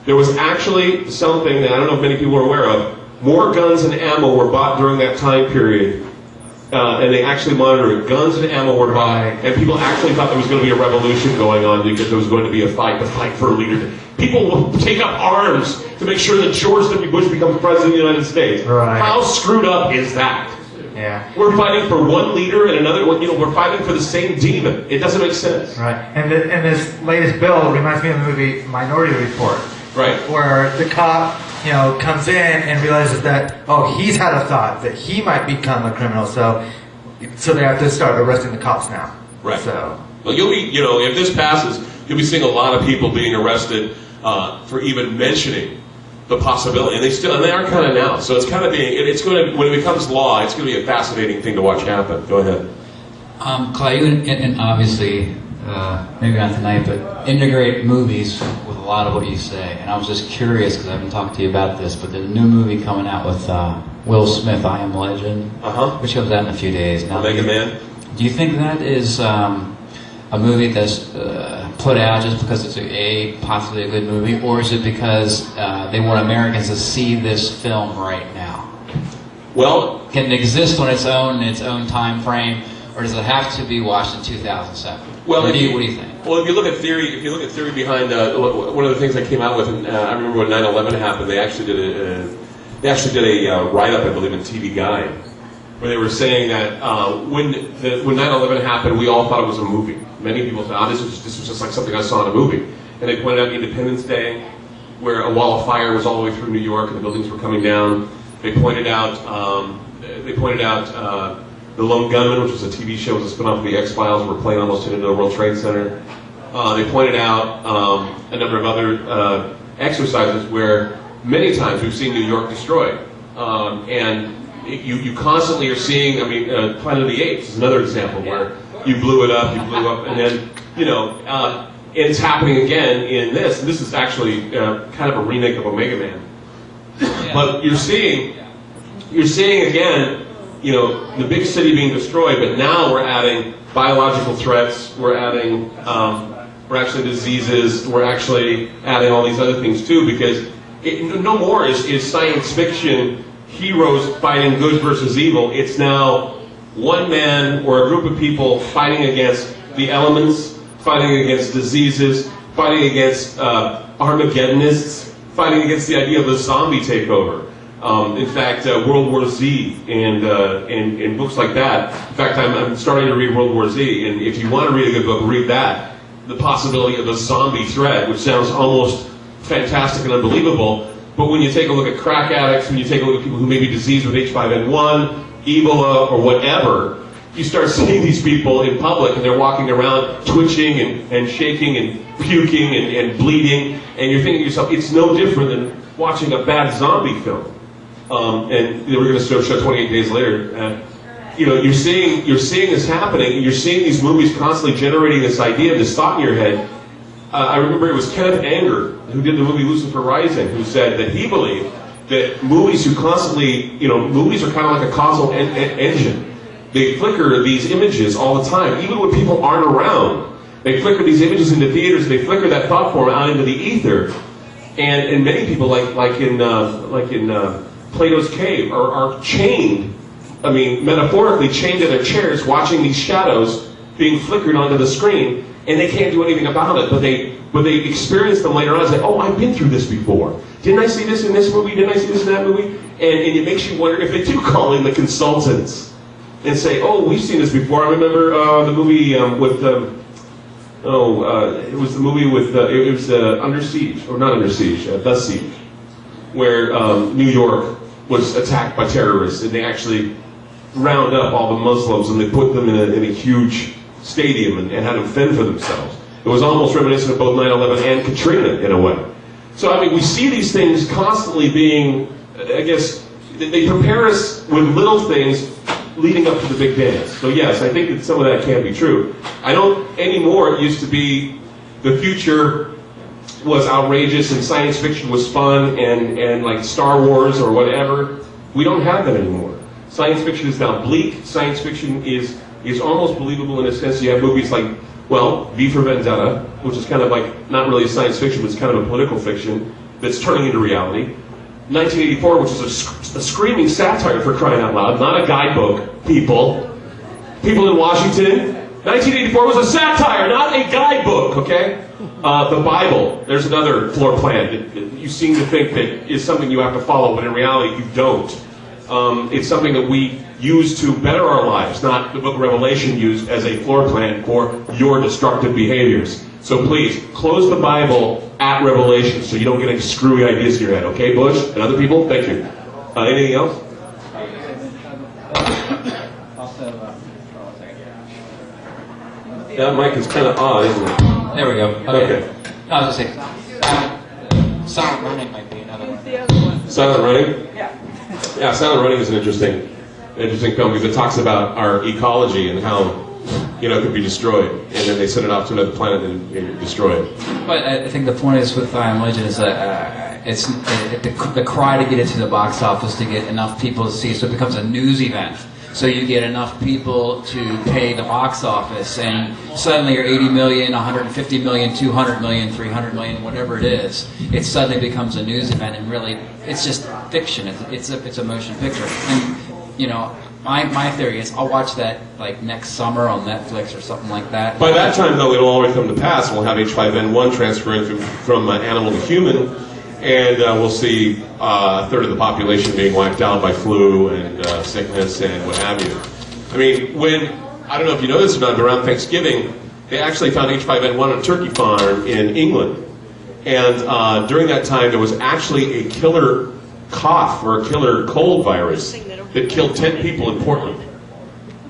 there was actually something that I don't know if many people are aware of. More guns and ammo were bought during that time period, and they actually monitored it. Guns and ammo were bought, and people actually thought there was going to be a revolution going on because there was going to be a fight for a leader. People will take up arms to make sure that George W. Bush becomes president of the United States. Right. How screwed up is that? Yeah. We're fighting for one leader and another one. We're fighting for the same demon. It doesn't make sense. Right. And this latest bill reminds me of the movie Minority Report. Right. Where the cop, comes in and realizes that, he's had a thought that he might become a criminal, so they have to start arresting the cops now. Right. So. Well, you'll be, if this passes, you'll be seeing a lot of people being arrested for even mentioning the possibility, and they are kind of now. So it's kind of it's going to, when it becomes law, it's going to be a fascinating thing to watch happen. Go ahead. Clyde, you and obviously, maybe not tonight, but integrate movies with a lot of what you say. And I was just curious, because I haven't talked to you about this, but there's a new movie coming out with Will Smith, I Am Legend, which comes out in a few days. Now, Omega Man. Do you think that is a movie that's put out just because it's possibly a good movie, or is it because they want Americans to see this film right now? Well, can it exist on its own time frame, or does it have to be watched in 2007? Well, what do you think? Well, if you look at theory behind one of the things they came out with, and I remember when 9/11 happened, they actually did a write-up, I believe, in TV Guide, where they were saying that when 9/11 happened, we all thought it was a movie. Many people thought, this was just like something I saw in a movie. And they pointed out Independence Day, where a wall of fire was all the way through New York and the buildings were coming down. They pointed out The Lone Gunman, which was a TV show, was a spin-off of the X-Files, were playing almost into the World Trade Center. They pointed out a number of other exercises where many times we've seen New York destroyed. And you constantly are seeing, Planet of the Apes is another example where you blew it up, and then, it's happening again in this. And this is actually kind of a remake of Omega Man. But you're seeing again, the big city being destroyed, but now we're adding biological threats, we're adding, we're actually diseases, we're actually adding all these other things too, because no more is science fiction heroes fighting good versus evil. It's now one man or a group of people fighting against the elements, fighting against diseases, fighting against Armageddonists, fighting against the idea of a zombie takeover. In fact, World War Z and books like that. In fact, I'm starting to read World War Z, and if you want to read a good book, read that. The possibility of a zombie threat, which sounds almost fantastic and unbelievable, But when you take a look at crack addicts, when you take a look at people who may be diseased with H5N1, Ebola, or whatever, you start seeing these people in public and they're walking around twitching and shaking and puking and bleeding, and you're thinking to yourself, it's no different than watching a bad zombie film. And we're going to show 28 Days Later. You're seeing this happening. You're seeing these movies constantly generating this idea, this thought in your head. I remember it was Kenneth Anger, who did the movie Lucifer Rising, who said that he believed that movies movies are kind of like a causal engine. They flicker these images all the time, even when people aren't around. They flicker these images into theaters. They flicker that thought form out into the ether, and many people, like in Plato's cave, are chained. I mean, metaphorically chained to their chairs, watching these shadows being flickered onto the screen, and they can't do anything about it. But they experience them later on and say, "Oh, I've been through this before. Didn't I see this in this movie? Didn't I see this in that movie?" And it makes you wonder if they do call in the consultants and say, "Oh, we've seen this before." I remember the movie with. It was the movie with it was Under Siege, or not Under Siege, The Siege, where New York was attacked by terrorists, and they actually round up all the Muslims and they put them in a huge stadium and had them fend for themselves. It was almost reminiscent of both 9/11 and Katrina in a way. So I mean, we see these things constantly being, I guess, they prepare us with little things leading up to the big dance. So yes, I think that some of that can be true. I don't anymore. It used to be the future was outrageous and science fiction was fun and like Star Wars or whatever. We don't have that anymore. Science fiction is now bleak. Science fiction is almost believable in a sense. You have movies like, well, V for Vendetta, which is kind of like not really a science fiction, but it's kind of a political fiction that's turning into reality. 1984, which is a screaming satire, for crying out loud, not a guidebook, people in Washington. 1984 was a satire, not a guidebook, okay? The Bible, there's another floor plan that you seem to think that is something you have to follow, but in reality you don't. It's something that we use to better our lives, not the book of Revelation used as a floor plan for your destructive behaviors. So please, close the Bible at Revelation so you don't get any screwy ideas in your head. Okay, Bush and other people? Thank you. Anything else? That mic is kind of odd, isn't it? There we go. Okay. I was going to say, silent running might be another one. Silent Running? Yeah, Silent Running is an interesting film because it talks about our ecology and how, it could be destroyed, and then they send it off to another planet and destroy it. But I think the point is with I Am Legend is that the cry to get it to the box office to get enough people to see it, so it becomes a news event. So you get enough people to pay the box office, and suddenly you're 80 million, 150 million, 200 million, 300 million, whatever it is. It suddenly becomes a news event, and really, it's just fiction. It's a motion picture. And my theory is I'll watch that like next summer on Netflix or something like that. By that time, though, it'll already come to pass. We'll have H5N1 transferring from animal to human, and we'll see a third of the population being wiped out by flu and sickness and what have you. I mean, I don't know if you know this or not, but around Thanksgiving, they actually found H5N1 on a turkey farm in England. And during that time, there was actually a killer cough or a killer cold virus that killed 10 people in Portland.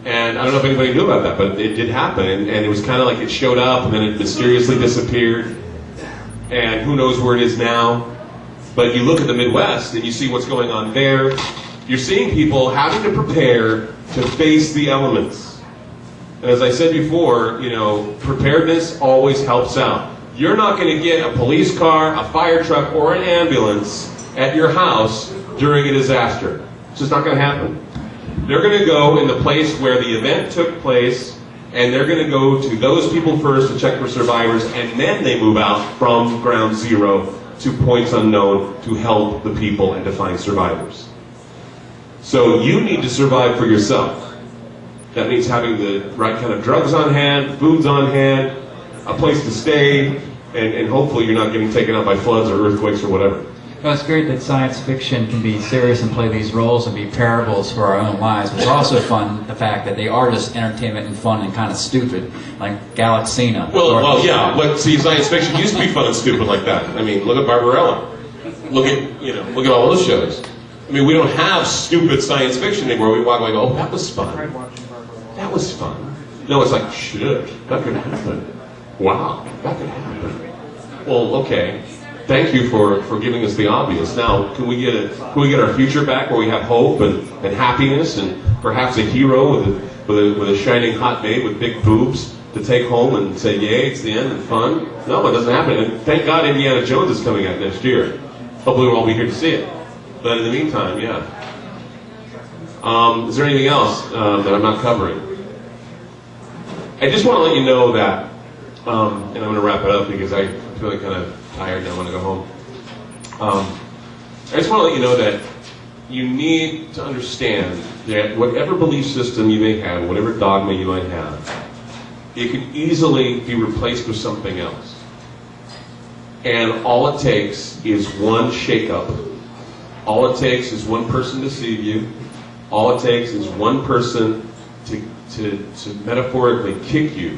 And I don't know if anybody knew about that, but it did happen. And it was kind of like it showed up and then it mysteriously disappeared. And who knows where it is now. But you look at the Midwest and you see what's going on there. You're seeing people having to prepare to face the elements. And as I said before, preparedness always helps out. You're not going to get a police car, a fire truck, or an ambulance at your house during a disaster. It's just not going to happen. They're going to go in the place where the event took place, and they're going to go to those people first to check for survivors, and then they move out from ground zero to points unknown to help the people and to find survivors. So you need to survive for yourself. That means having the right kind of drugs on hand, foods on hand, a place to stay, and hopefully you're not getting taken out by floods or earthquakes or whatever. Well, it's great that science fiction can be serious and play these roles and be parables for our own lives. But it's also fun, the fact that they are just entertainment and fun and kind of stupid, like Galaxina. Well, yeah. But see, science fiction used to be fun and stupid like that. I mean, look at Barbarella. Look at all those shows. I mean, we don't have stupid science fiction anymore. We walk away and go, oh, that was fun. That was fun. No, it's like, shit, that could happen. Wow, that could happen. Well, okay. Thank you for giving us the obvious. Now, can we get our future back where we have hope and happiness and perhaps a hero with a shining hot babe with big boobs to take home and say, yay, it's the end and fun? No, it doesn't happen. And thank God Indiana Jones is coming out next year. Hopefully we'll all be here to see it. But in the meantime, yeah. Is there anything else that I'm not covering? I just want to let you know that, and I'm going to wrap it up because I'm feeling kind of tired and I want to go home. I just want to let you know that you need to understand that whatever belief system you may have, whatever dogma you might have, it can easily be replaced with something else. And all it takes is one shake-up. All it takes is one person to deceive you. All it takes is one person to metaphorically kick you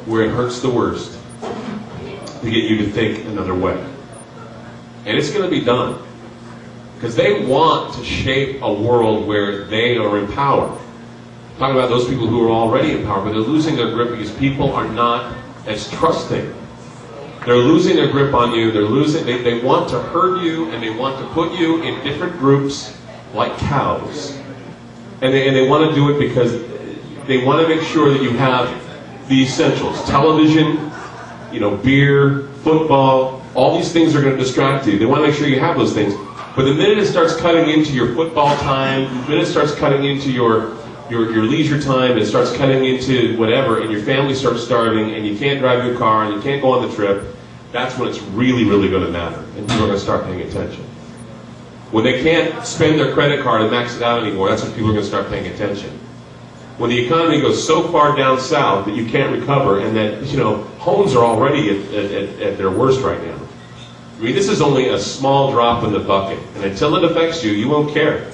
where it hurts the worst to get you to think another way. And it's going to be done. Because they want to shape a world where they are in power. I'm talking about those people who are already in power, but they're losing their grip because people are not as trusting. They're losing their grip on you. They want to herd you, and they want to put you in different groups like cows. And they want to do it because they want to make sure that you have the essentials. Television, beer, football, all these things are going to distract you. They want to make sure you have those things. But the minute it starts cutting into your football time, the minute it starts cutting into your leisure time, it starts cutting into whatever, and your family starts starving, and you can't drive your car, and you can't go on the trip, that's when it's really, really going to matter, and people are going to start paying attention. When they can't spend their credit card and max it out anymore, that's when people are going to start paying attention. When the economy goes so far down south that you can't recover, and that, homes are already at their worst right now. I mean, this is only a small drop in the bucket, and until it affects you, you won't care.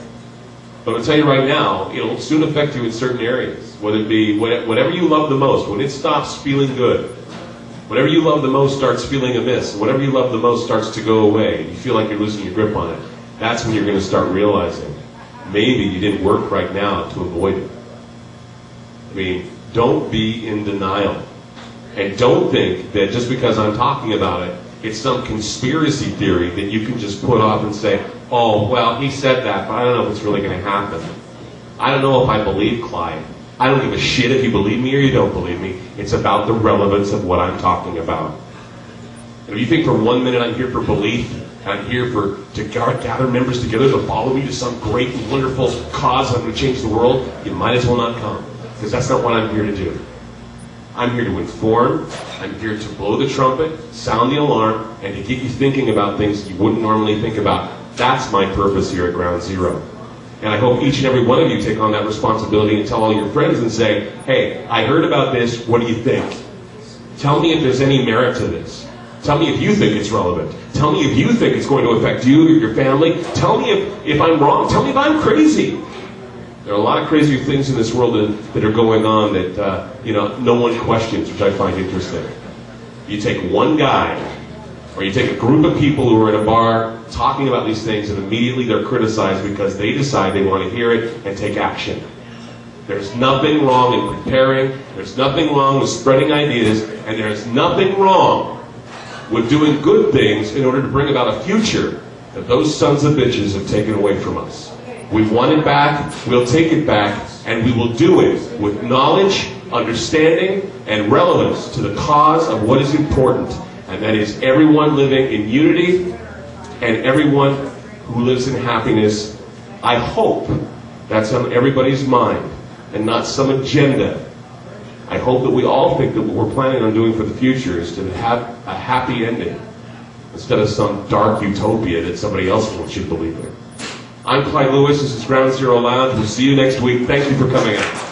But I'll tell you right now, it'll soon affect you in certain areas, whether it be whatever you love the most. When it stops feeling good, whatever you love the most starts feeling amiss, whatever you love the most starts to go away, and you feel like you're losing your grip on it, that's when you're going to start realizing maybe you didn't work right now to avoid it. I mean, don't be in denial. And don't think that just because I'm talking about it, it's some conspiracy theory that you can just put off and say, oh, well, he said that, but I don't know if it's really going to happen. I don't know if I believe Clyde. I don't give a shit if you believe me or you don't believe me. It's about the relevance of what I'm talking about. And if you think for 1 minute I'm here for belief, and I'm here to gather members together to follow me to some great and wonderful cause I'm going to change the world, you might as well not come. Because that's not what I'm here to do. I'm here to inform, I'm here to blow the trumpet, sound the alarm, and to get you thinking about things you wouldn't normally think about. That's my purpose here at Ground Zero. And I hope each and every one of you take on that responsibility and tell all your friends and say, hey, I heard about this, what do you think? Tell me if there's any merit to this. Tell me if you think it's relevant. Tell me if you think it's going to affect you or your family. Tell me if I'm wrong. Tell me if I'm crazy. There are a lot of crazier things in this world that are going on that no one questions, which I find interesting. You take one guy, or you take a group of people who are at a bar talking about these things, and immediately they're criticized because they decide they want to hear it and take action. There's nothing wrong in preparing, there's nothing wrong with spreading ideas, and there's nothing wrong with doing good things in order to bring about a future that those sons of bitches have taken away from us. We want it back, we'll take it back, and we will do it with knowledge, understanding, and relevance to the cause of what is important, and that is everyone living in unity and everyone who lives in happiness. I hope that's on everybody's mind and not some agenda. I hope that we all think that what we're planning on doing for the future is to have a happy ending instead of some dark utopia that somebody else wants you to believe in. I'm Clyde Lewis. This is Ground Zero Lounge. We'll see you next week. Thank you for coming out.